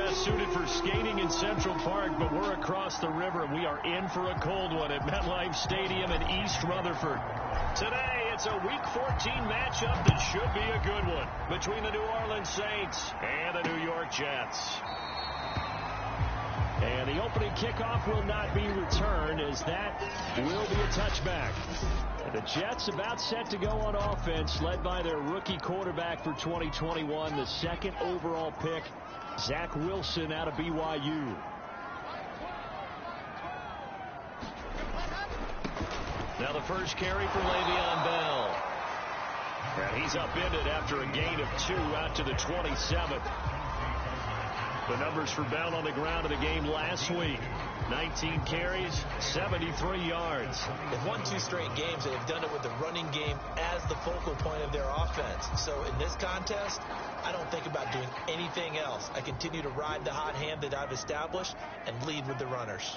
best suited for skating in Central Park, but we're across the river, and we are in for a cold one at MetLife Stadium in East Rutherford. Today, it's a Week 14 matchup that should be a good one between the New Orleans Saints and the New York Jets. And the opening kickoff will not be returned, as that will be a touchback. The Jets about set to go on offense, led by their rookie quarterback for 2021, the second overall pick, Zach Wilson out of BYU. Now the first carry for Le'Veon Bell. And he's upended after a gain of 2 out to the 27th. The numbers for Bell on the ground of the game last week. 19 carries, 73 yards. They've won 2 straight games, and they've done it with the running game as the focal point of their offense. So in this contest, I don't think about doing anything else. I continue to ride the hot hand that I've established and lead with the runners.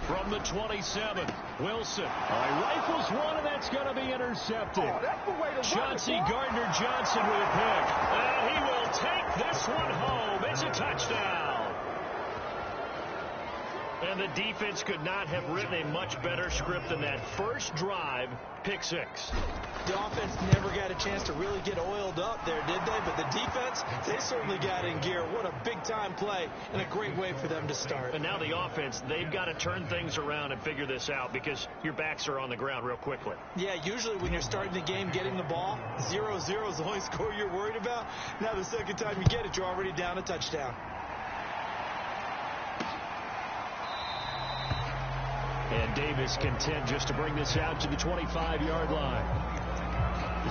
From the 27, Wilson rifles one, and that's going to be intercepted. Chauncey Gardner-Johnson with a pick. And he will take this one home. It's a touchdown. And the defense could not have written a much better script than that. First drive, pick 6. The offense never got a chance to really get oiled up there, did they? But the defense, they certainly got in gear. What a big-time play and a great way for them to start. And now the offense, they've got to turn things around and figure this out because your backs are on the ground real quickly. Yeah, usually when you're starting the game getting the ball, 0-0 is the only score you're worried about. Now the second time you get it, you're already down a touchdown. And Davis content just to bring this out to the 25-yard line.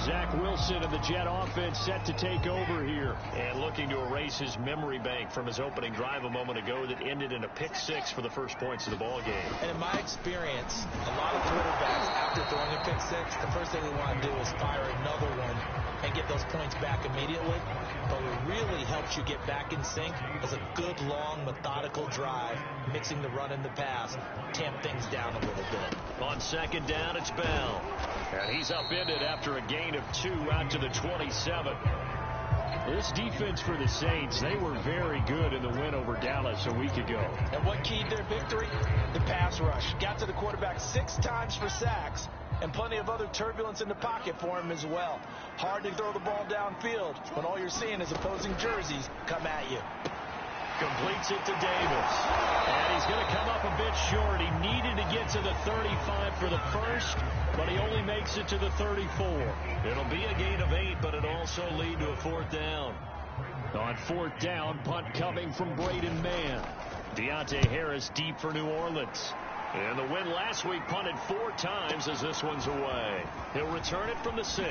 Zach Wilson of the Jet offense set to take over here. And looking to erase his memory bank from his opening drive a moment ago that ended in a pick 6 for the first points of the ball game. And in my experience, a lot of quarterbacks, after throwing a pick 6, the first thing they want to do is fire another one and get those points back immediately. But what really helps you get back in sync is a good, long, methodical drive, mixing the run and the pass, tamp things down a little bit. On second down, it's Bell. And he's upended after a gain of 2 out to the 27. This defense for the Saints, they were very good in the win over Dallas a week ago. And what keyed their victory? The pass rush. Got to the quarterback 6 times for sacks, and plenty of other turbulence in the pocket for him as well. Hard to throw the ball downfield when all you're seeing is opposing jerseys come at you. Completes it to Davis. And he's going to come up a bit short. He needed to get to the 35 for the first, but he only makes it to the 34. It'll be a gain of 8, but it'll also lead to a 4th down. On 4th down, punt coming from Braden Mann. Deontay Harris deep for New Orleans. And the win last week punted 4 times as this one's away. He'll return it from the 6.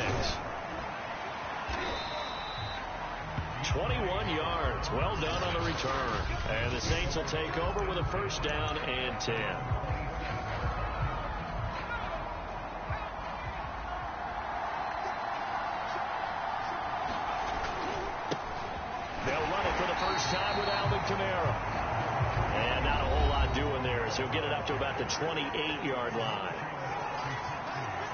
21 yards. Well done on the return. And the Saints will take over with a 1st down and 10. They'll run it for the first time with Alvin Kamara. And not a whole lot doing there as he'll get it up to about the 28-yard line.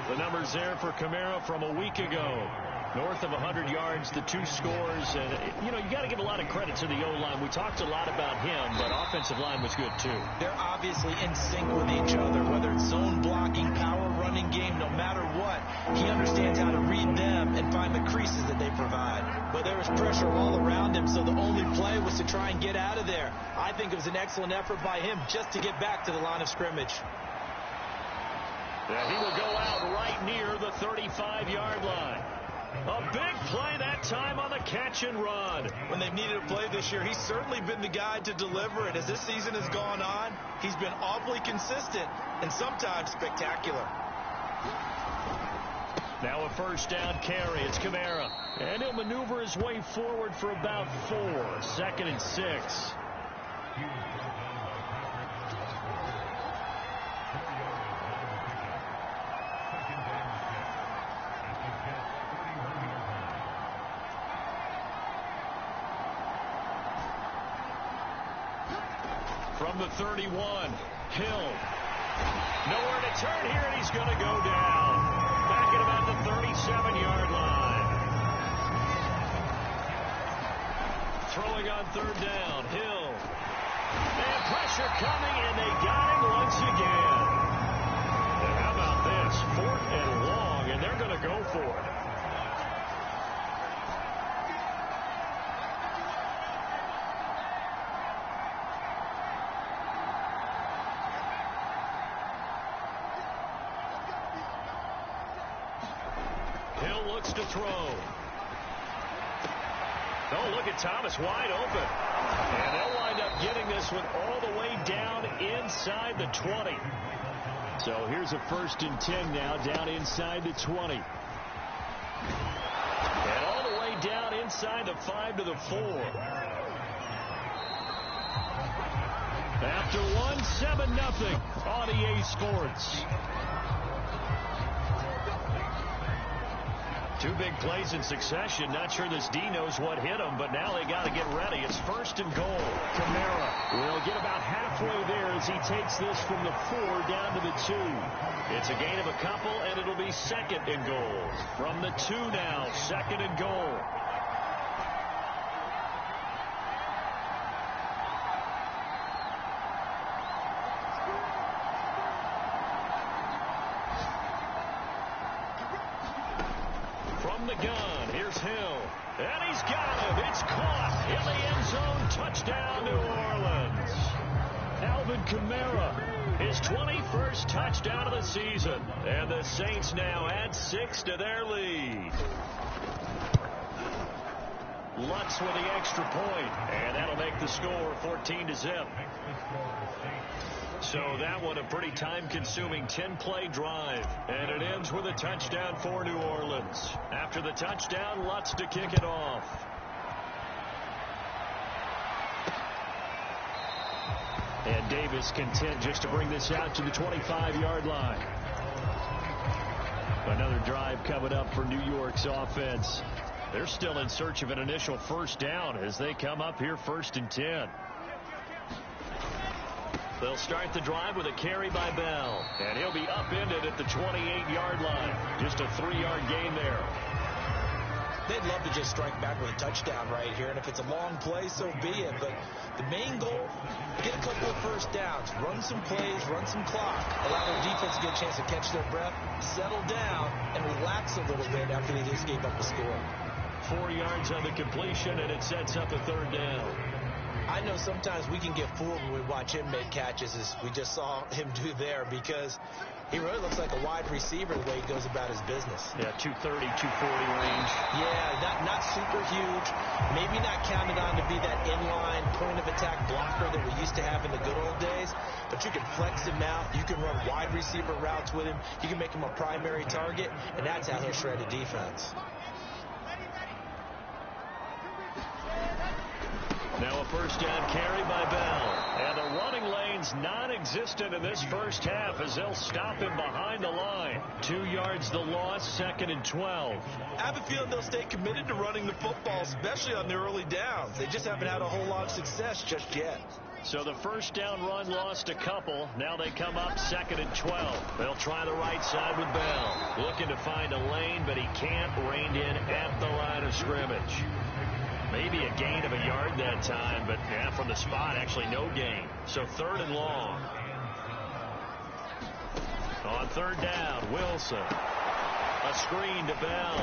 The numbers there for Kamara from a week ago. North of 100 yards, the 2 scores. And, you know, you got to give a lot of credit to the O-line. We talked a lot about him, but offensive line was good, too. They're obviously in sync with each other, whether it's zone blocking, power running game, no matter what. He understands how to read them and find the creases that they provide. But there was pressure all around him, so the only play was to try and get out of there. I think it was an excellent effort by him just to get back to the line of scrimmage. Yeah, he will go out right near the 35-yard line. A big play that time on the catch and run. When they've needed a play this year, he's certainly been the guy to deliver it. As this season has gone on, he's been awfully consistent and sometimes spectacular. Now a 1st down carry. It's Kamara. And he'll maneuver his way forward for about 4. 2nd and 6. From the 31, Hill. Nowhere to turn here, and he's going to go down. Back at about the 37-yard line. on third down. Hill. And pressure coming, and they got him once again. And how about this? 4th and long, and they're going to go for it. Hill looks to throw. Oh, look at Thomas wide open. And they'll wind up getting this one all the way down inside the 20. So here's a 1st and 10 now down inside the 20. And all the way down inside the 5 to the 4. After one, 7-0 on EA Sports. 2 big plays in succession. Not sure this D knows what hit him, but now they got to get ready. It's 1st and goal. Kamara will get about halfway there as he takes this from the 4 down to the 2. It's a gain of a couple, and it'll be 2nd and goal. From the 2 now, 2nd and goal. From the gun, here's Hill. And he's got him. It's caught in the end zone. Touchdown, New Orleans. Alvin Kamara, his 21st touchdown of the season. And the Saints now add 6 to their lead. Lutz with the extra point, and that'll make the score 14-0. So that one a pretty time-consuming 10-play drive, and it ends with a touchdown for New Orleans. After the touchdown, Lutz to kick it off. And Davis content just to bring this out to the 25-yard line. Another drive coming up for New York's offense. They're still in search of an initial 1st down as they come up here 1st and 10. They'll start the drive with a carry by Bell. And he'll be upended at the 28-yard line. Just a 3-yard gain there. They'd love to just strike back with a touchdown right here. And if it's a long play, so be it. But the main goal, get a couple of 1st downs. Run some plays, run some clock. Allow their defense to get a chance to catch their breath, settle down, and relax a little bit after they just gave up the score. 4 yards on the completion, and it sets up a 3rd down. I know sometimes we can get fooled when we watch him make catches, as we just saw him do there, because he really looks like a wide receiver the way he goes about his business. Yeah, 230, 240 range. Yeah, not super huge. Maybe not counted on to be that inline point-of-attack blocker that we used to have in the good old days, but you can flex him out. You can run wide receiver routes with him. You can make him a primary target, and that's how he'll shred a defense. Now a 1st down carry by Bell. And the running lane's non-existent in this 1st half as they'll stop him behind the line. 2 yards the loss, 2nd and 12. I have a feeling they'll stay committed to running the football, especially on their early downs. They just haven't had a whole lot of success just yet. So the 1st down run lost a couple. Now they come up 2nd and 12. They'll try the right side with Bell. Looking to find a lane, but he can't. Reined in at the line of scrimmage. Maybe a gain of a yard that time, but yeah, from the spot, actually no gain. So 3rd and long. On 3rd down, Wilson. A screen to Bell.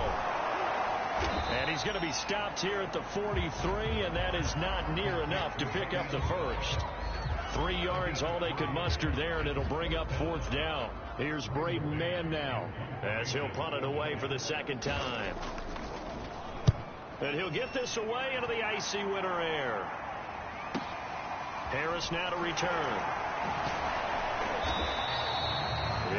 And he's going to be stopped here at the 43, and that is not near enough to pick up the 1st. 3 yards, all they could muster there, and it'll bring up 4th down. Here's Braden Mann now, as he'll punt it away for the 2nd time. And he'll get this away into the icy winter air. Harris now to return.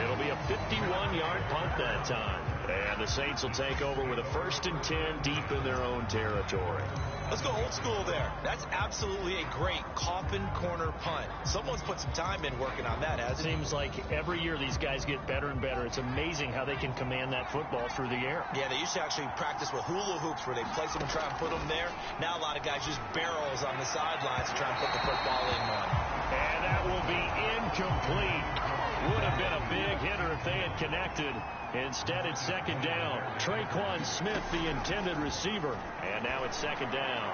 It'll be a 51-yard punt that time. And the Saints will take over with a 1st and 10 deep in their own territory. Let's go old school there. That's absolutely a great coffin corner punt. Someone's put some time in working on that, hasn't it? Seems like every year these guys get better and better. It's amazing how they can command that football through the air. Yeah, they used to actually practice with hula hoops where they place them and try and put them there. Now a lot of guys use barrels on the sidelines to try and put the football in one. And that will be incomplete. Would have been a big hitter if they had connected. Instead, it's 2nd down. Traquan Smith, the intended receiver. And now it's 2nd down.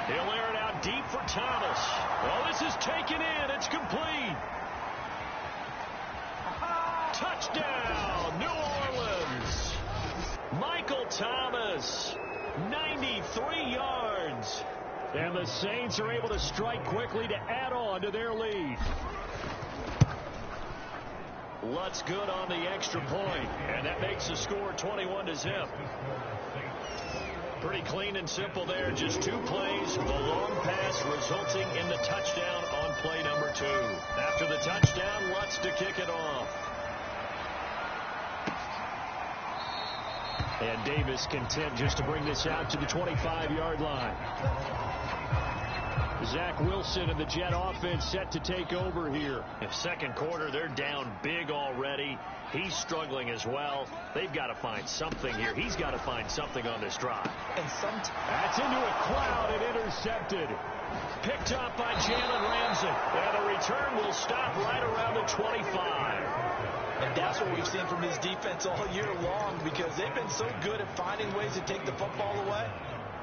He'll air it out deep for Thomas. Oh, this is taken in. It's complete. Touchdown, New Orleans. Michael Thomas, 93 yards. And the Saints are able to strike quickly to add on to their lead. Lutz good on the extra point, and that makes the score 21-0. Pretty clean and simple there. Just 2 plays. The long pass resulting in the touchdown on play number 2. After the touchdown, Lutz to kick it off. And Davis content just to bring this out to the 25-yard line. Zach Wilson and the Jet offense set to take over here. If second quarter, they're down big already. He's struggling as well. They've got to find something here. He's got to find something on this drive. And that's into a crowd and intercepted. Picked up by Jalen Ramsey. And the return will stop right around the 25. And that's what we've seen from his defense all year long, because they've been so good at finding ways to take the football away.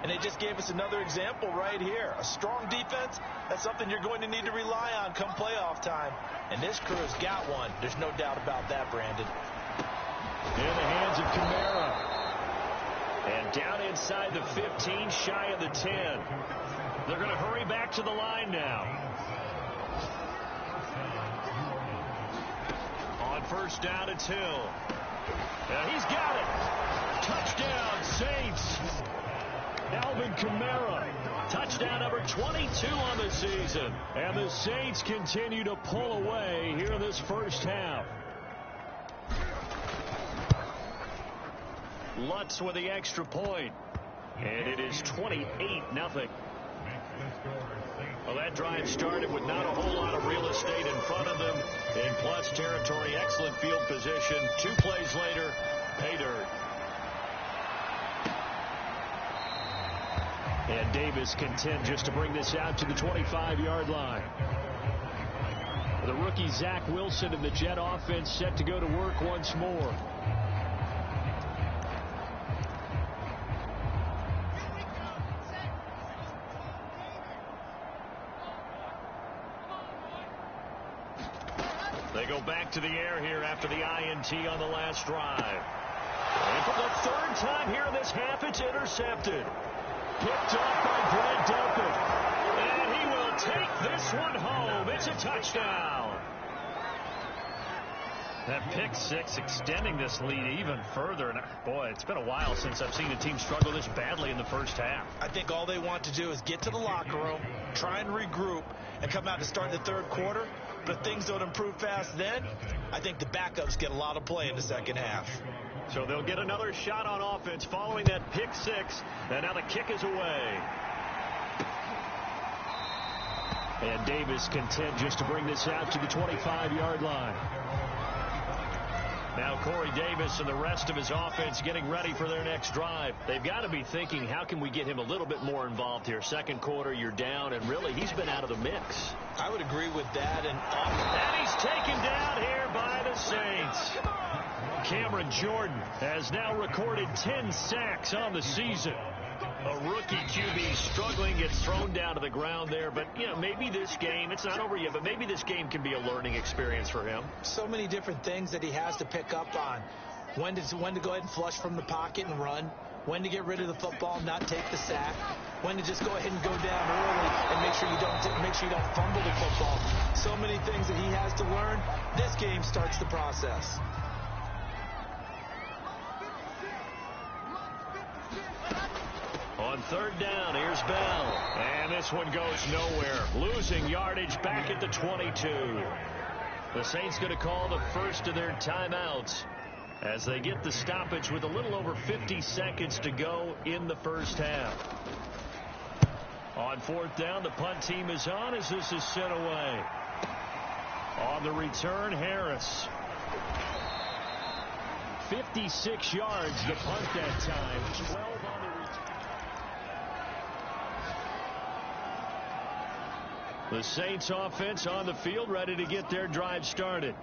And they just gave us another example right here. A strong defense, that's something you're going to need to rely on come playoff time. And this crew's got one. There's no doubt about that, Brandon. In the hands of Kamara. And down inside the 15, shy of the 10. They're going to hurry back to the line now. On first down, it's Hill. And he's got it. Touchdown, Saints. Alvin Kamara, touchdown number 22 on the season. And the Saints continue to pull away here in this first half. Lutz with the extra point. And it is 28-0. Well, that drive started with not a whole lot of real estate in front of them. In plus territory, excellent field position. 2 plays later, pay dirt. And Davis content just to bring this out to the 25-yard line. The rookie Zach Wilson and the Jet offense set to go to work once more. They go back to the air here after the INT on the last drive. And for the 3rd time here in this half, it's intercepted. Picked off by Brent Delpit. And he will take this one home. It's a touchdown. That pick 6 extending this lead even further. And boy, it's been a while since I've seen a team struggle this badly in the first half. I think all they want to do is get to the locker room, try and regroup, and come out to start the 3rd quarter. But if things don't improve fast then, I think the backups get a lot of play in the second half. So they'll get another shot on offense following that pick 6. And now the kick is away. And Davis content just to bring this out to the 25-yard line. Now Corey Davis and the rest of his offense getting ready for their next drive. They've got to be thinking, how can we get him a little bit more involved here? Second quarter, you're down, and really, he's been out of the mix. I would agree with that. And he's taken down here by the Saints. Cameron Jordan has now recorded 10 sacks on the season. A rookie QB struggling, gets thrown down to the ground there. But, you know, maybe this game, it's not over yet, but maybe this game can be a learning experience for him. So many different things that he has to pick up on. When to go ahead and flush from the pocket and run. When to get rid of the football, not take the sack. When to just go ahead and go down early and make sure you don't fumble the football. So many things that he has to learn. This game starts the process. On 3rd down, here's Bell. And this one goes nowhere. Losing yardage back at the 22. The Saints going to call the first of their timeouts as they get the stoppage with a little over 50 seconds to go in the first half. On 4th down, the punt team is on as this is sent away. On the return, Harris. 56 yards the punt that time. 12 on the return. The Saints offense on the field ready to get their drive started.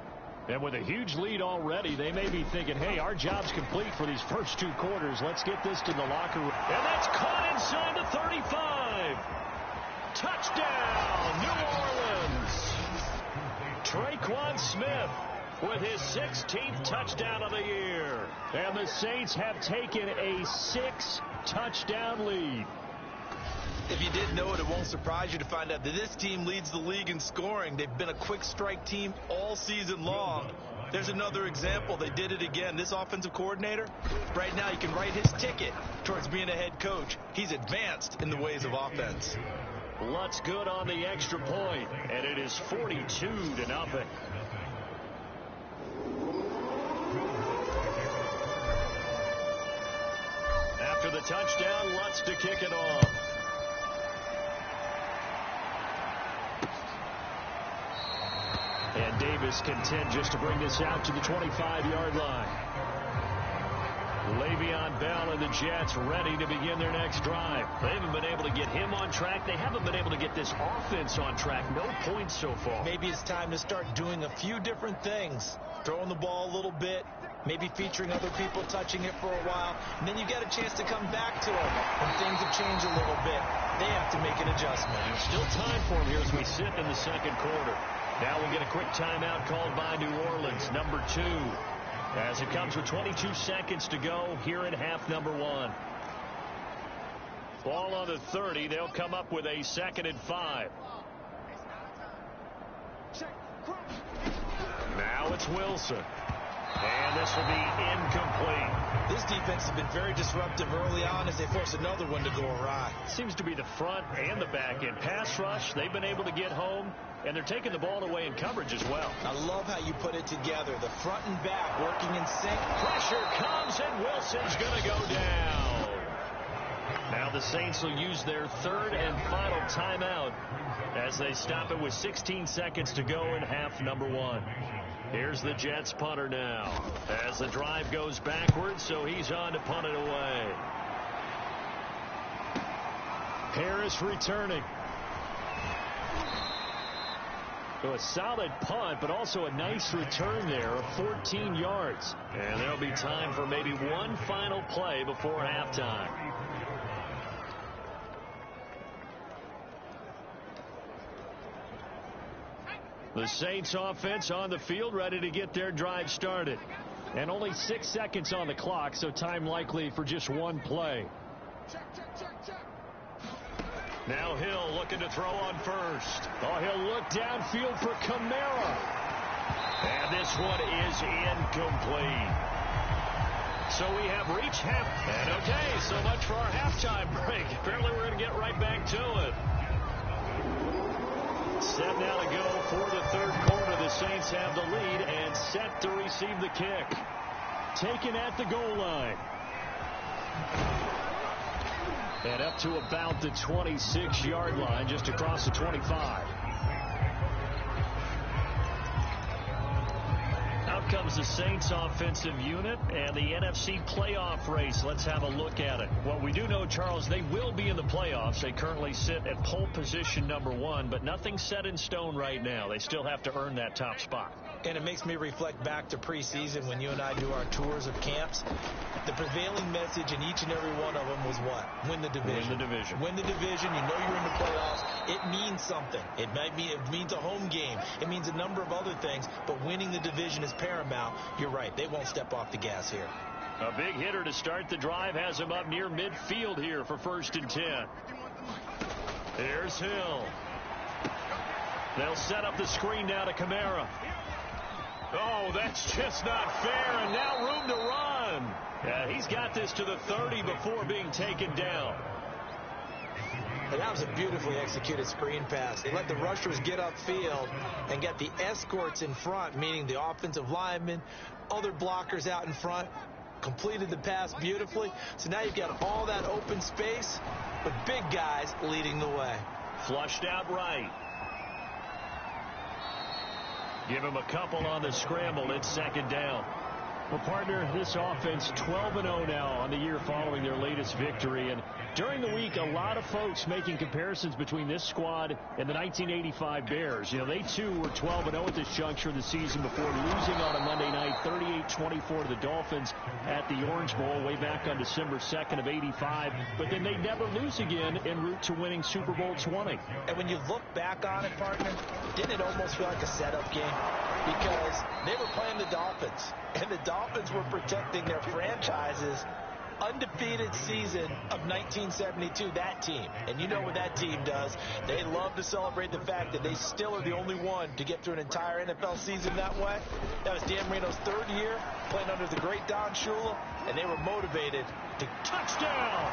And with a huge lead already, they may be thinking, hey, our job's complete for these first 2 quarters. Let's get this to the locker room. And that's caught inside the 35. drive. Touchdown, New Orleans. Tre'Quan Smith with his 16th touchdown of the year. And the Saints have taken a 6-touchdown lead. If you didn't know it, it won't surprise you to find out that this team leads the league in scoring. They've been a quick strike team all season long. There's another example. They did it again. This offensive coordinator, right now you can write his ticket towards being a head coach. He's advanced in the ways of offense. Lutz good on the extra point, and it is 42-0. After the touchdown, Lutz to kick it off. And Davis content just to bring this out to the 25-yard line. Le'Veon Bell and the Jets ready to begin their next drive. They haven't been able to get him on track. They haven't been able to get this offense on track. No points so far. Maybe it's time to start doing a few different things. Throwing the ball a little bit, maybe featuring other people touching it for a while, and then you get a chance to come back to it when things have changed a little bit. They have to make an adjustment. There's still time for him here as we sit in the second quarter. Now we'll get a quick timeout called by New Orleans, number 2. As it comes with 22 seconds to go here in half number 1. Ball on the 30. They'll come up with a 2nd and 5. Now it's Wilson. And this will be incomplete. This defense has been very disruptive early on as they force another one to go awry. Seems to be the front and the back end. Pass rush, they've been able to get home, and they're taking the ball away in coverage as well. I love how you put it together. The front and back working in sync. Pressure comes, and Wilson's going to go down. Now the Saints will use their 3rd and final timeout as they stop it with 16 seconds to go in half number 1. Here's the Jets punter now as the drive goes backwards, so he's on to punt it away. Harris returning. So a solid punt, but also a nice return there of 14 yards. And there'll be time for maybe one final play before halftime. The Saints offense on the field, ready to get their drive started. And only 6 seconds on the clock, so time likely for just one play. Now Hill looking to throw on first. Oh, he'll look downfield for Kamara. And this one is incomplete. So we have reached half. And okay, so much for our halftime break. Apparently we're going to get right back to it. Set now to go for the third quarter. The Saints have the lead and set to receive the kick. Taken at the goal line. And up to about the 26-yard line, just across the 25. Out comes the Saints offensive unit and the NFC playoff race. Let's have a look at it. Well, we do know, Charles, they will be in the playoffs. They currently sit at pole position number 1, but nothing's set in stone right now. They still have to earn that top spot. And it makes me reflect back to preseason when you and I do our tours of camps. The prevailing message in each and every one of them was what? Win the division. Win the division. Win the division. You know you're in the playoffs. It means something. It means a home game. It means a number of other things, but winning the division is paramount. You're right. They won't step off the gas here. A big hitter to start the drive has him up near midfield here for 1st and 10. There's Hill. They'll set up the screen now to Kamara. Oh, that's just not fair, and now room to run. Yeah, he's got this to the 30 before being taken down. And that was a beautifully executed screen pass. They let the rushers get upfield and get the escorts in front, meaning the offensive linemen, other blockers out in front, completed the pass beautifully. So now you've got all that open space with big guys leading the way. Flushed out right. Give him a couple on the scramble. It's 2nd down. Well, partner, this offense 12-0 now on the year following their latest victory. And During the week, a lot of folks making comparisons between this squad and the 1985 Bears. You know, they too were 12-0 at this juncture of the season before losing on a Monday night 38-24 to the Dolphins at the Orange Bowl way back on December 2nd of 85. But then they never lose again en route to winning Super Bowl 20. And when you look back on it, partner, didn't it almost feel like a setup game? Because they were playing the Dolphins, and the Dolphins were protecting their franchise's undefeated season of 1972, that team. And you know what that team does. They love to celebrate the fact that they still are the only one to get through an entire NFL season that way. That was Dan Marino's third year playing under the great Don Shula, and they were motivated to touchdown.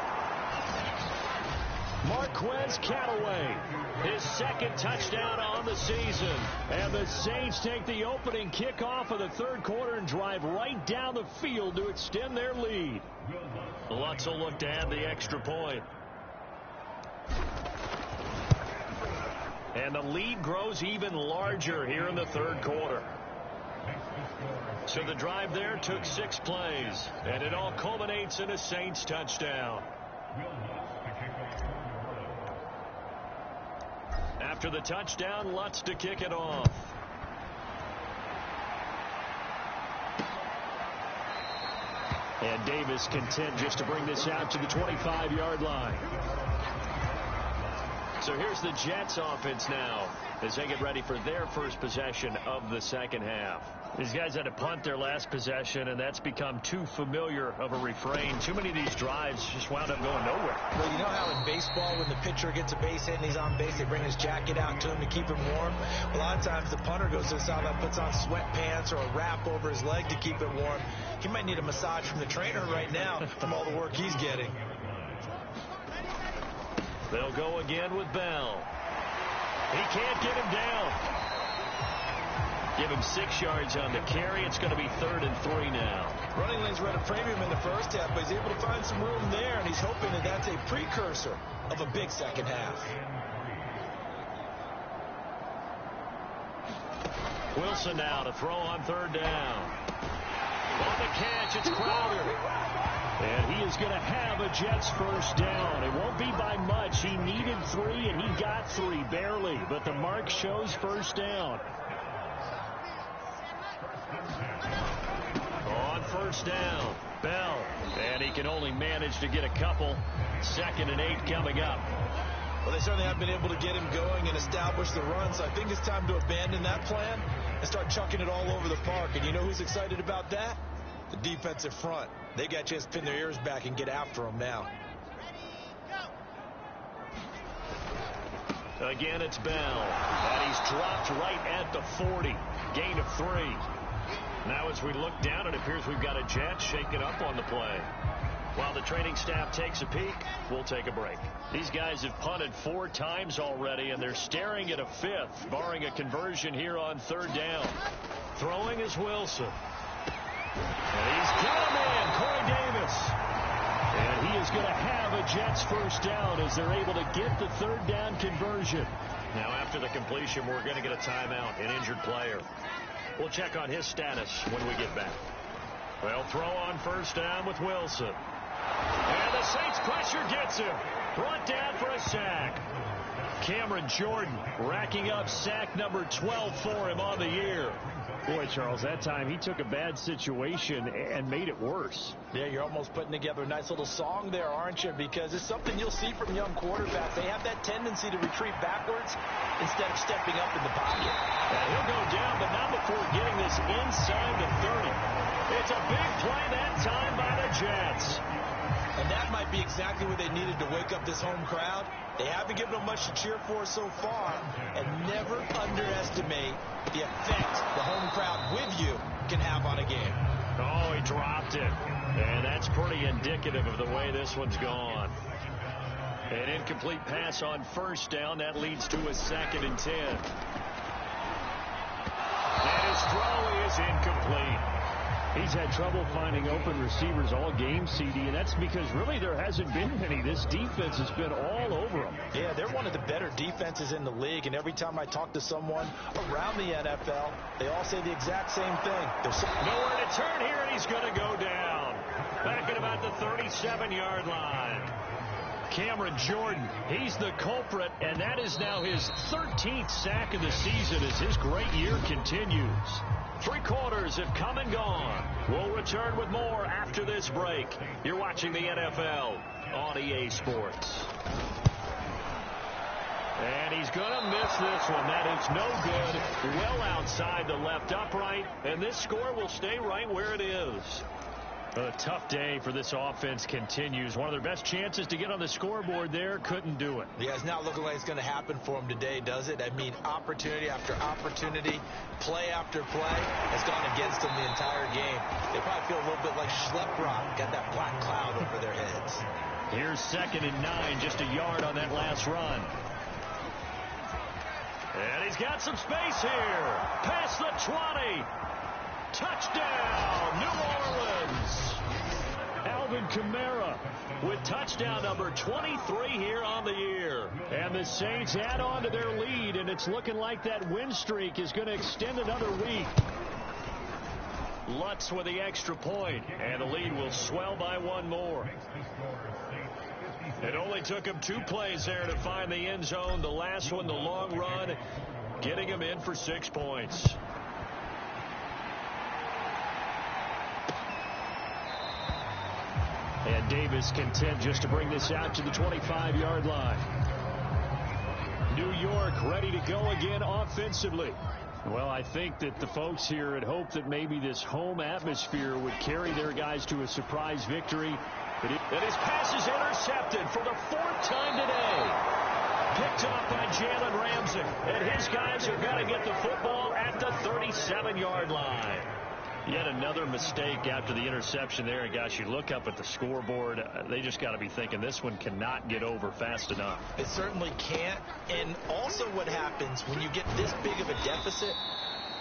Marquez Callaway, his second touchdown on the season. And the Saints take the opening kickoff of the third quarter and drive right down the field to extend their lead. Lutz will look to add the extra point. And the lead grows even larger here in the third quarter. So the drive there took 6 plays, and it all culminates in a Saints touchdown. After the touchdown, Lutz to kick it off. And Davis content just to bring this out to the 25-yard line. So here's the Jets offense now as they get ready for their first possession of the second half. These guys had to punt their last possession, and that's become too familiar of a refrain. Too many of these drives just wound up going nowhere. Well, you know how in baseball when the pitcher gets a base hit and he's on base, they bring his jacket out to him to keep him warm? A lot of times the punter goes to the sideline, puts on sweatpants or a wrap over his leg to keep it warm. He might need a massage from the trainer right now from all the work he's getting. They'll go again with Bell. He can't get him down. Give him 6 yards on the carry. It's going to be 3rd and 3 now. Running lanes were at a premium in the first half, but he's able to find some room there, and he's hoping that that's a precursor of a big second half. Wilson now to throw on 3rd down. On the catch, it's Crowder. And he is going to have a Jets first down. It won't be by much. He needed 3, and he got 3, barely. But the mark shows first down. On first down, Bell. And he can only manage to get a couple. 2nd and 8 coming up. Well, they certainly have been able to get him going and establish the run, so I think it's time to abandon that plan and start chucking it all over the park. And you know who's excited about that? The defensive front. They got a chance to pin their ears back and get after him now. Again, it's Bell. And he's dropped right at the 40. Gain of 3. Now as we look down, it appears we've got a Jet shaking up on the play. While the training staff takes a peek, we'll take a break. These guys have punted 4 times already, and they're staring at a 5th, barring a conversion here on 3rd down. Throwing is Wilson. And he's got him in, Corey Davis. And he is going to have a Jets first down as they're able to get the 3rd down conversion. Now after the completion, we're going to get a timeout, an injured player. We'll check on his status when we get back. They'll throw on first down with Wilson. And the Saints pressure gets him. Brought down for a sack. Cameron Jordan racking up sack number 12 for him on the year. Boy, Charles, that time he took a bad situation and made it worse. Yeah, you're almost putting together a nice little song there, aren't you? Because it's something you'll see from young quarterbacks. They have that tendency to retreat backwards instead of stepping up in the pocket. Yeah, he'll go down, but not before getting this inside the 30. It's a big play that time by the Jets. And that might be exactly what they needed to wake up this home crowd. They haven't given them much to cheer for so far, and never underestimate the effect the home crowd with you can have on a game. Oh, he dropped it. And that's pretty indicative of the way this one's gone. An incomplete pass on first down. That leads to a 2nd and 10. And his throw is incomplete. He's had trouble finding open receivers all game, CD, and that's because really there hasn't been any. This defense has been all over them. Yeah, they're one of the better defenses in the league, and every time I talk to someone around the NFL, they all say the exact same thing. Nowhere to turn here, and he's going to go down. Back at about the 37-yard line. Cameron Jordan. He's the culprit, and that is now his 13th sack of the season as his great year continues. 3 quarters have come and gone. We'll return with more after this break. You're watching the NFL on EA Sports. And he's going to miss this one. That is no good. Well outside the left upright, and this score will stay right where it is. A tough day for this offense continues. One of their best chances to get on the scoreboard there, couldn't do it. Yeah, it's not looking like it's going to happen for them today, does it? I mean, opportunity after opportunity, play after play has gone against them the entire game. They probably feel a little bit like Schlepp Rock, got that black cloud over their heads. Here's 2nd and 9, just a yard on that last run. And he's got some space here. Past the 20. Touchdown, New Orleans. Alvin Kamara with touchdown number 23 here on the year. And the Saints add on to their lead, and it's looking like that win streak is going to extend another week. Lutz with the extra point, and the lead will swell by 1 more. It only took him 2 plays there to find the end zone. The last one, the long run, getting him in for 6 points. And Davis content just to bring this out to the 25-yard line. New York ready to go again offensively. Well, I think that the folks here had hoped that maybe this home atmosphere would carry their guys to a surprise victory. But his pass is intercepted for the 4th time today. Picked off by Jalen Ramsey. And his guys have got to get the football at the 37-yard line. Yet another mistake after the interception there. And gosh, you look up at the scoreboard, they just got to be thinking this one cannot get over fast enough. It certainly can't. And also what happens when you get this big of a deficit,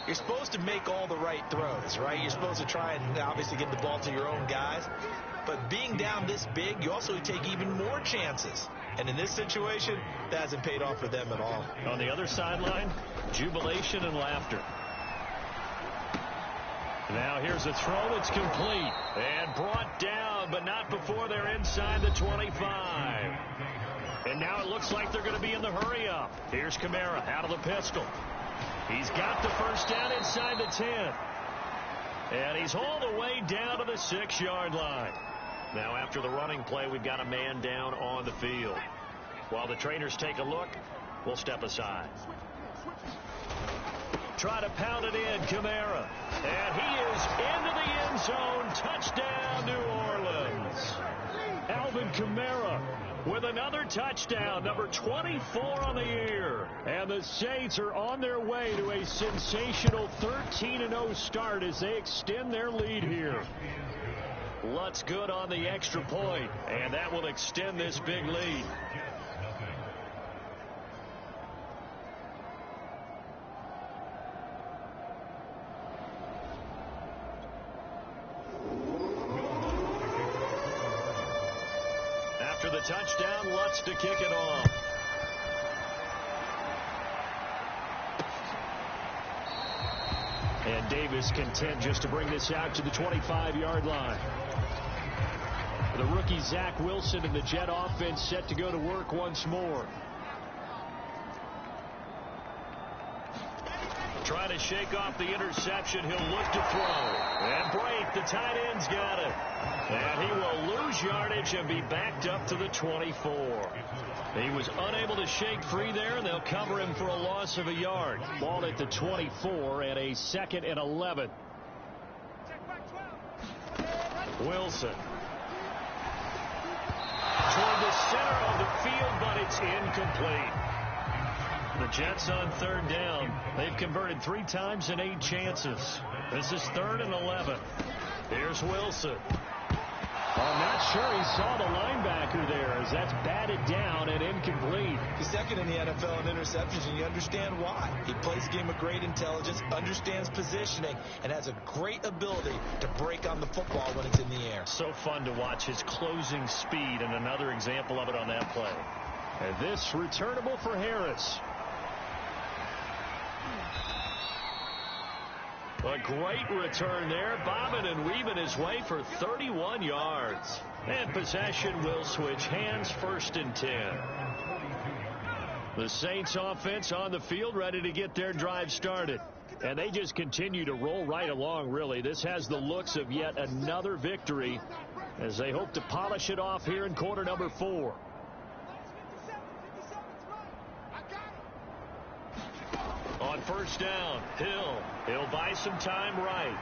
you're supposed to make all the right throws, right? You're supposed to try and obviously get the ball to your own guys. But being down this big, you also take even more chances. And in this situation, that hasn't paid off for them at all. On the other sideline, jubilation and laughter. Now here's a throw. It's complete and brought down, but not before they're inside the 25. And now it looks like they're going to be in the hurry up. Here's Kamara out of the pistol. He's got the first down inside the 10. And he's all the way down to the 6-yard line. Now after the running play, we've got a man down on the field. While the trainers take a look, we'll step aside. Try to pound it in, Kamara. And he is into the end zone. Touchdown, New Orleans. Alvin Kamara with another touchdown, number 24 on the year. And the Saints are on their way to a sensational 13-0 start as they extend their lead here. Lutz good on the extra point, and that will extend this big lead. After the touchdown, Lutz to kick it off. And Davis content just to bring this out to the 25-yard line. The rookie Zach Wilson and the Jet offense set to go to work once more. Trying to shake off the interception. He'll look to throw. And break. The tight end's got it. And he will lose yardage and be backed up to the 24. He was unable to shake free there, and they'll cover him for a loss of a yard. Ball at the 24 and a 2nd and 11. Wilson. Toward the center of the field, but it's incomplete. The Jets on 3rd down. They've converted 3 times in 8 chances. This is 3rd and 11. Here's Wilson. I'm not sure he saw the linebacker there as that's batted down and incomplete. He's 2nd in the NFL in interceptions, and you understand why. He plays a game of great intelligence, understands positioning, and has a great ability to break on the football when it's in the air. So fun to watch his closing speed, and another example of it on that play. And this returnable for Harris. A great return there, bobbing and weaving his way for 31 yards. And possession will switch hands, 1st and 10. The Saints offense on the field, ready to get their drive started. And they just continue to roll right along, really. This has the looks of yet another victory as they hope to polish it off here in quarter number 4. On 1st down, He'll buy some time right.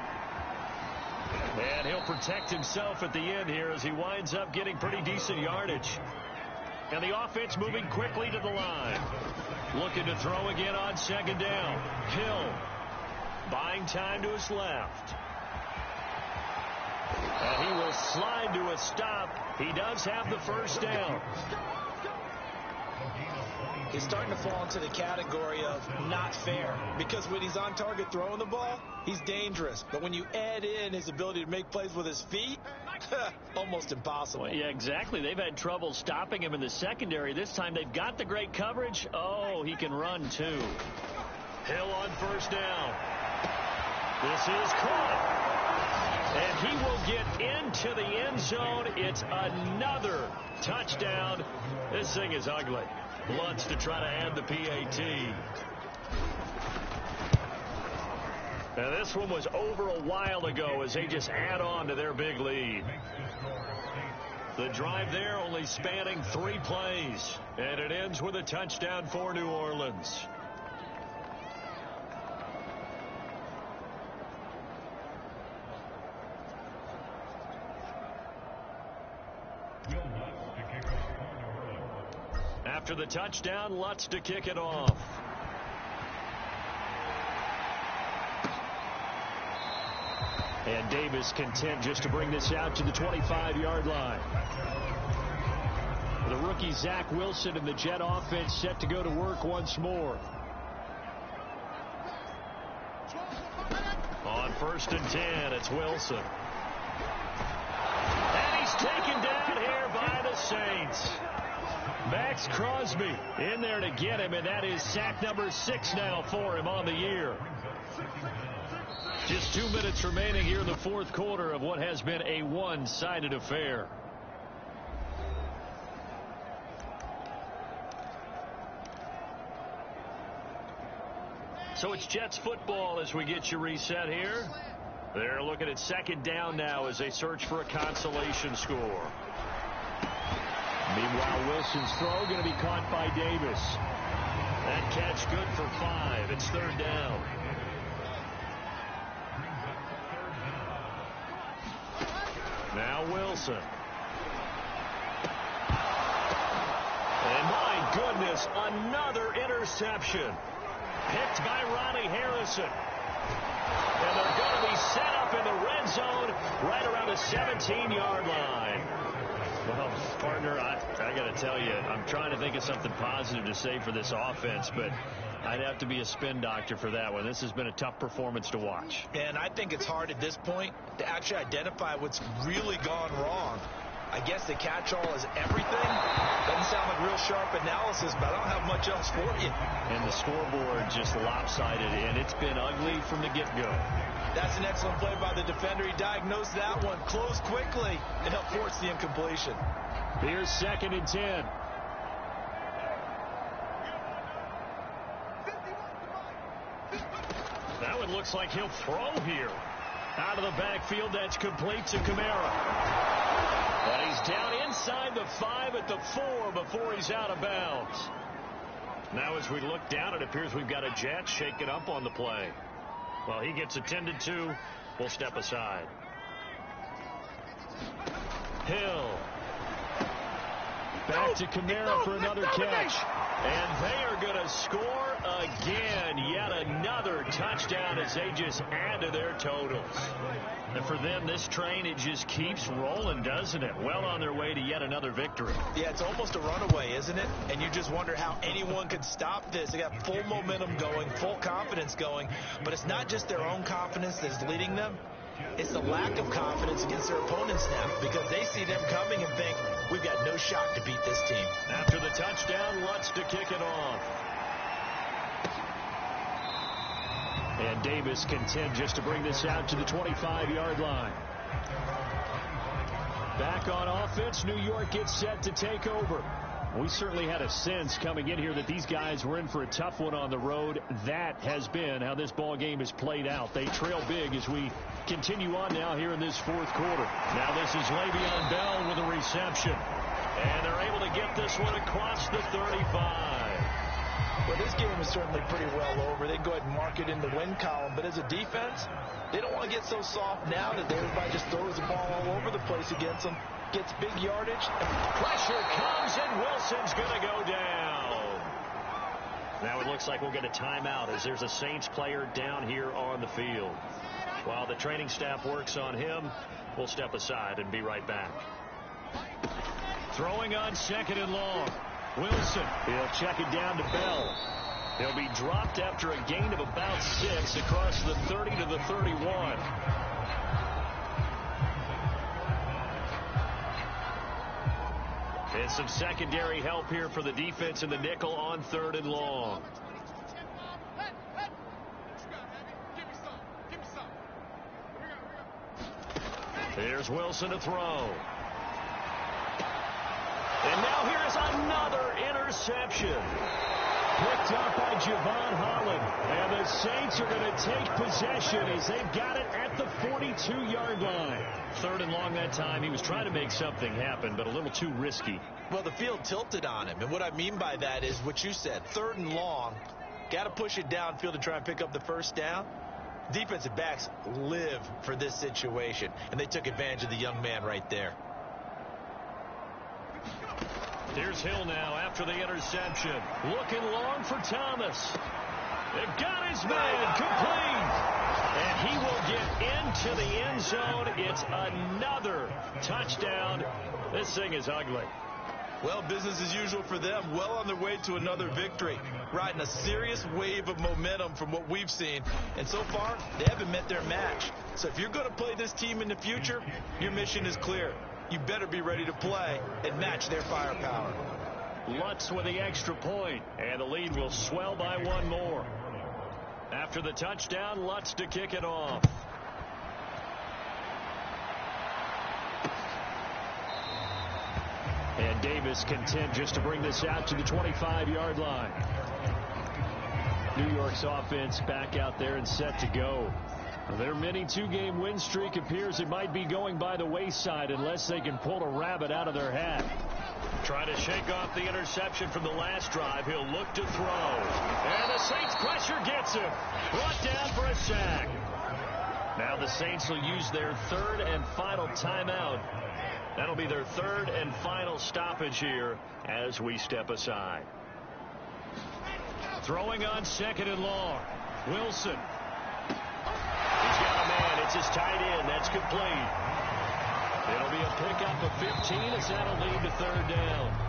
And he'll protect himself at the end here as he winds up getting pretty decent yardage. And the offense moving quickly to the line. Looking to throw again on 2nd down. Hill buying time to his left. And he will slide to a stop. He does have the 1st down. He's starting to fall into the category of not fair, because when he's on target throwing the ball, he's dangerous. But when you add in his ability to make plays with his feet, almost impossible. Well, yeah, exactly. They've had trouble stopping him in the secondary. This time they've got the great coverage. Oh, he can run too. Hill on 1st down. This is caught. And he will get into the end zone. It's another touchdown. This thing is ugly. Lutz to try to add the PAT. Now this one was over a while ago as they just add on to their big lead. The drive there only spanning 3 plays. And it ends with a touchdown for New Orleans. After the touchdown, Lutz to kick it off. And Davis content just to bring this out to the 25-yard line. The rookie Zach Wilson and the Jet offense set to go to work once more. On 1st and 10, it's Wilson. And he's taken down here by the Saints. Max Crosby in there to get him, and that is sack number 6 now for him on the year. Just 2 minutes remaining here in the 4th quarter of what has been a one-sided affair. So it's Jets football as we get you reset here. They're looking at 2nd down now as they search for a consolation score. Meanwhile, Wilson's throw going to be caught by Davis. That catch good for 5. It's 3rd down. Now Wilson. And my goodness, another interception. Picked by Ronnie Harrison. And they're going to be set up in the red zone right around the 17-yard line. Well, partner, I got to tell you, I'm trying to think of something positive to say for this offense, but I'd have to be a spin doctor for that one. This has been a tough performance to watch. And I think it's hard at this point to actually identify what's really gone wrong. I guess the catch-all is everything. Doesn't sound like real sharp analysis, but I don't have much else for you. And the scoreboard just lopsided, and it's been ugly from the get-go. That's an excellent play by the defender. He diagnosed that one, closed quickly, and helped force the incompletion. Here's 2nd and 10. That one looks like he'll throw here. Out of the backfield, that's complete to Kamara. And he's down inside the 5 at the 4 before he's out of bounds. Now as we look down, it appears we've got a Jet shaken up on the play. Well, he gets attended to. We'll step aside. Hill. Back to Kamara for another catch. And they are going to score again. Yet another touchdown as they just add to their totals. And for them, this train, it just keeps rolling, doesn't it? Well on their way to yet another victory. Yeah, it's almost a runaway, isn't it? And you just wonder how anyone could stop this. They got full momentum going, full confidence going. But it's not just their own confidence that's leading them. It's the lack of confidence against their opponents now, because they see them coming and think, we've got no shot to beat this team. After the touchdown, Lutz to kick it off. And Davis content just to bring this out to the 25-yard line. Back on offense, New York gets set to take over. We certainly had a sense coming in here that these guys were in for a tough one on the road. That has been how this ball game has played out. They trail big as we continue on now here in this fourth quarter. Now this is Le'Veon Bell with a reception. And they're able to get this one across the 35. Well, this game is certainly pretty well over. They can go ahead and mark it in the win column. But as a defense, they don't want to get so soft now that everybody just throws the ball all over the place against them. Gets big yardage. Pressure comes, and Wilson's going to go down. Now it looks like we'll get a timeout as there's a Saints player down here on the field. While the training staff works on him, we'll step aside and be right back. Throwing on 2nd and long. Wilson, he'll check it down to Bell. He'll be dropped after a gain of about 6 across the 30 to the 31. And some secondary help here for the defense in the nickel on 3rd and long. Here's Wilson to throw. And now here is another interception. Picked up by Javon Holland. And the Saints are going to take possession as they've got it at the 42-yard line. 3rd and long that time. He was trying to make something happen, but a little too risky. Well, the field tilted on him. And what I mean by that is what you said. 3rd and long. Got to push it downfield to try and pick up the first down. Defensive backs live for this situation. And they took advantage of the young man right there. Here's Hill now after the interception. Looking long for Thomas. They've got his man complete. And he will get into the end zone. It's another touchdown. This thing is ugly. Well, business as usual for them. Well on their way to another victory. Riding a serious wave of momentum from what we've seen. And so far, they haven't met their match. So if you're going to play this team in the future, your mission is clear. You better be ready to play and match their firepower. Lutz with the extra point, and the lead will swell by 1 more. After the touchdown, Lutz to kick it off. And Davis content just to bring this out to the 25-yard line. New York's offense back out there and set to go. Their mini 2-game win streak appears it might be going by the wayside unless they can pull a rabbit out of their hat. Trying to shake off the interception from the last drive. He'll look to throw. And the Saints pressure gets him. Brought down for a sack. Now the Saints will use their 3rd and final timeout. That'll be their 3rd and final stoppage here as we step aside. Throwing on 2nd and long. Wilson. He's got a man. It's his tight end. That's complete. It'll be a pickup of 15 as that'll lead to 3rd down.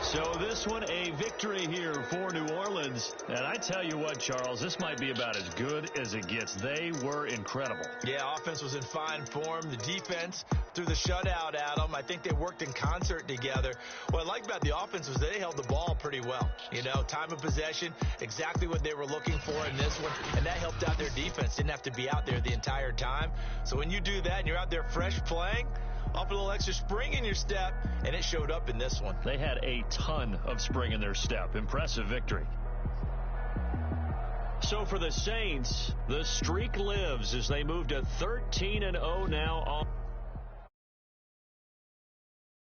So this one a victory here for New Orleans. And I tell you what, Charles, this might be about as good as it gets. They were incredible. Yeah, offense was in fine form. The defense threw the shutout at them. I think they worked in concert together. What I like about the offense was they held the ball pretty well. You know, time of possession, exactly what they were looking for in this one. And that helped out their defense. Didn't have to be out there the entire time. So when you do that and you're out there fresh playing, off a little extra spring in your step, and it showed up in this one. They had a ton of spring in their step. Impressive victory. So for the Saints, the streak lives as they move to 13-0 now on